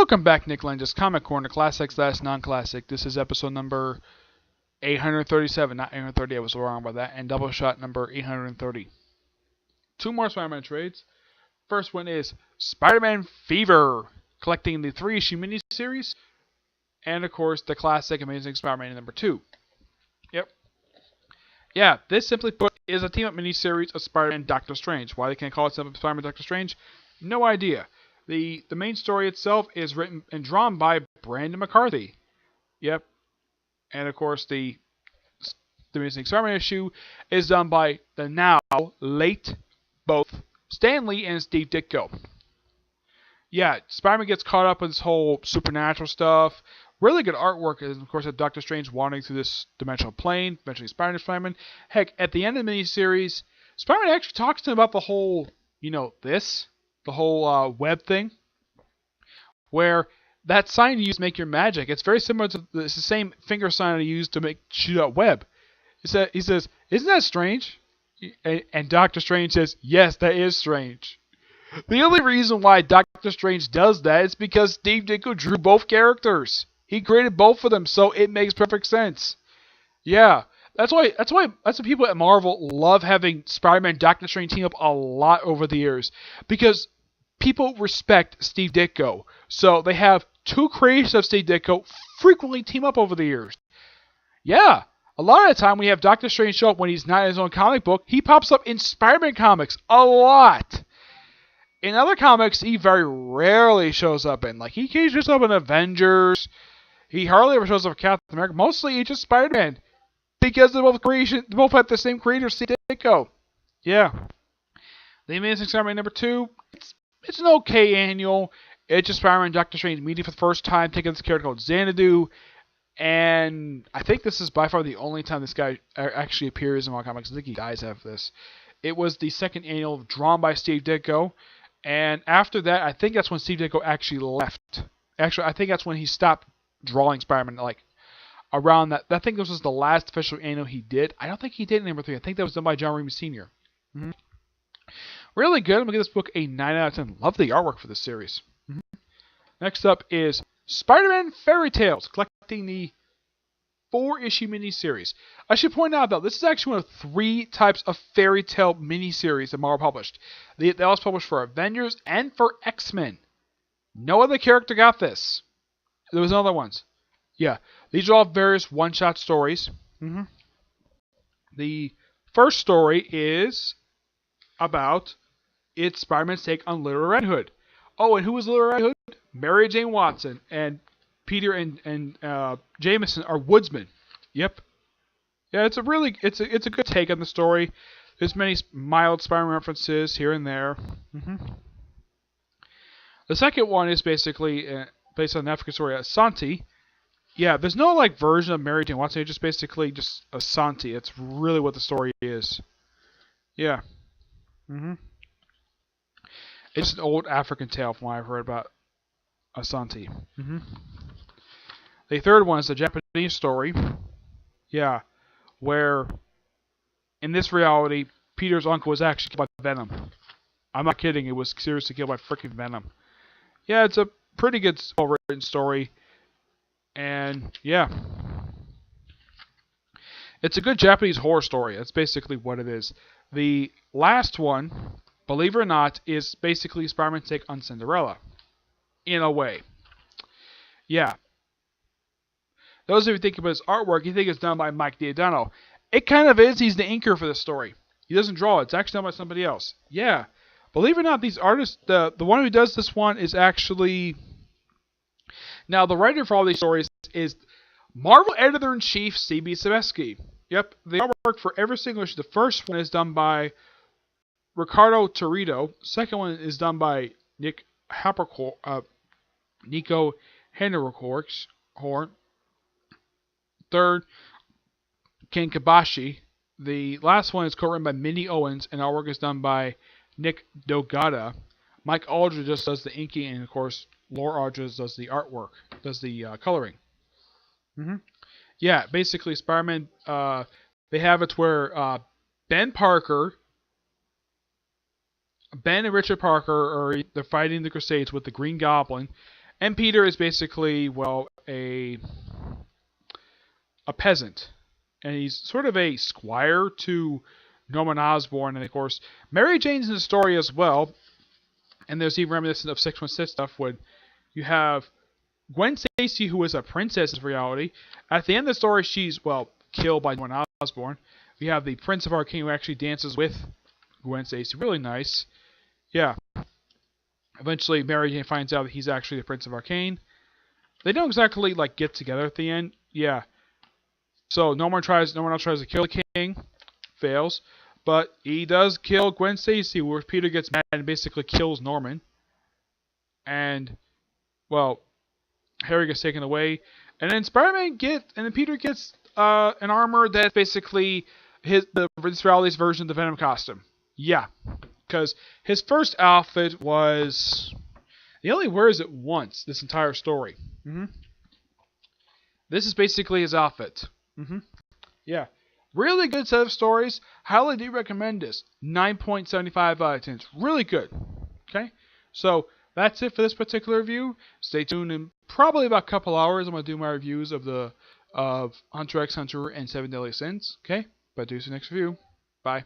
Welcome back, Nick Lenz, Comic Corner, Classic/Non-Classic. This is episode number 837, not 830, I was wrong about that, and Doubleshot number 830. Two more Spider-Man trades. First one is Spider-Man Fever, collecting the 3-issue miniseries, and of course the classic Amazing Spider-Man number 2. Yep. Yeah, this simply put is a team-up miniseries of Spider-Man and Doctor Strange. Why they can't call it Spider-Man and Doctor Strange? No idea. The main story itself is written and drawn by Brandon McCarthy. Yep. And of course the Amazing Spider-Man issue is done by the now late both Stan Lee and Steve Ditko. Yeah, Spider-Man gets caught up with this whole supernatural stuff. Really good artwork, and of course, Doctor Strange wandering through this dimensional plane, eventually Spider-Man. Heck, at the end of the miniseries, Spider-Man actually talks to him about the whole, the whole web thing, where that sign you use to make your magic, it's very similar to it's the same finger sign I used to shoot out web. He says, isn't that strange? And Doctor Strange says, yes, that is strange. The only reason why Doctor Strange does that is because Steve Ditko drew both characters. He created both of them, so it makes perfect sense. Yeah, that's why people at Marvel love having Spider-Man and Doctor Strange team up a lot over the years, because people respect Steve Ditko. So they have two creators of Steve Ditko frequently team up over the years. Yeah, a lot of the time we have Doctor Strange show up when he's not in his own comic book. He pops up in Spider-Man comics a lot. In other comics, he very rarely shows up in. Like, he occasionally shows up in Avengers. He hardly ever shows up in Captain America. Mostly, he's just Spider-Man. Because they both have the same creator, Steve Ditko. Yeah. The Amazing Spider-Man number 2, it's an okay annual. It's just Spider-Man and Doctor Strange meeting for the first time, taking this character called Xanadu. And I think this is by far the only time this guy actually appears in Marvel Comics. I think he dies after this. It was the second annual drawn by Steve Ditko. And after that, I think that's when Steve Ditko actually left. Actually, I think that's when he stopped drawing Spider-Man, like, around that. I think this was the last official annual he did. I don't think he did number 3. I think that was done by John Remus Sr. Really good. I'm going to give this book a 9 out of 10. Love the artwork for this series. Next up is Spider-Man Fairy Tales, collecting the 4-issue miniseries. I should point out, though, this is actually one of 3 types of fairy tale miniseries that Marvel published. They also published for Avengers and for X-Men. No other character got this. There was other ones. Yeah, these are all various one-shot stories. The first story is about it's Spider-Man's take on Little Red Hood. Oh, and who was Little Red Hood? Mary Jane Watson and Peter and Jameson are woodsmen. Yep. Yeah, it's a good take on the story. There's many mild Spider-Man references here and there. The second one is basically based on the African story Asante. Yeah, there's no like version of Mary Jane Watson. It's just basically just Asante. It's really what the story is. Yeah. It's an old African tale from what I've heard about Asante. The third one is a Japanese story. Yeah, where in this reality, Peter's uncle was actually killed by Venom. I'm not kidding. It was seriously killed by freaking Venom. Yeah, it's a pretty good, well-written story. And, yeah. It's a good Japanese horror story. That's basically what it is. The last one, believe it or not, is basically Spider-Man's take on Cinderella. In a way. Yeah. Those of you think about his artwork, you think it's done by Mike Diodato. It kind of is. He's the inker for the story. He doesn't draw it. It's actually done by somebody else. Yeah. Believe it or not, these artists, the one who does this one is actually... Now, the writer for all these stories is Marvel Editor-in-Chief C.B. Sebesky. Yep, the artwork for every single issue. The first one is done by Ricardo Torito. The second one is done by Nico Henrichhorn. Third, Ken Kabashi. The last one is co-written by Minnie Owens, and artwork is done by Nick Dogata. Mike Aldridge just does the inking, and of course, Laura Aldridge does the artwork, does the coloring. Yeah, basically, Spider-Man, they have it where Ben and Richard Parker they're fighting the Crusades with the Green Goblin, And Peter is basically, well, a peasant. And he's sort of a squire to Norman Osborn. And of course, Mary Jane's in the story as well. And there's even reminiscent of 616 stuff when you have Gwen Stacy, who is a princess in reality. At the end of the story, she's, well, killed by Norman Osborn. We have the Prince of Arcane who actually dances with Gwen Stacy. Really nice. Yeah. Eventually, Mary Jane finds out that he's actually the Prince of Arcane. They don't exactly, like, get together at the end. Yeah. So, Norman tries to kill the king. Fails. But he does kill Gwen Stacy, where Peter gets mad and basically kills Norman. And, well, Harry gets taken away. And then Peter gets an armor that's basically this Reality's version of the Venom costume. Yeah. Because his first outfit was... He only wears it once, this entire story. This is basically his outfit. Yeah. Really good set of stories. Highly do recommend this. 9.75 out of 10. It's really good. Okay? So, that's it for this particular review. Stay tuned. In probably about a couple hours, I'm going to do my reviews of Hunter x Hunter and 7 Deadly Sins. Okay? But do see you next review. Bye.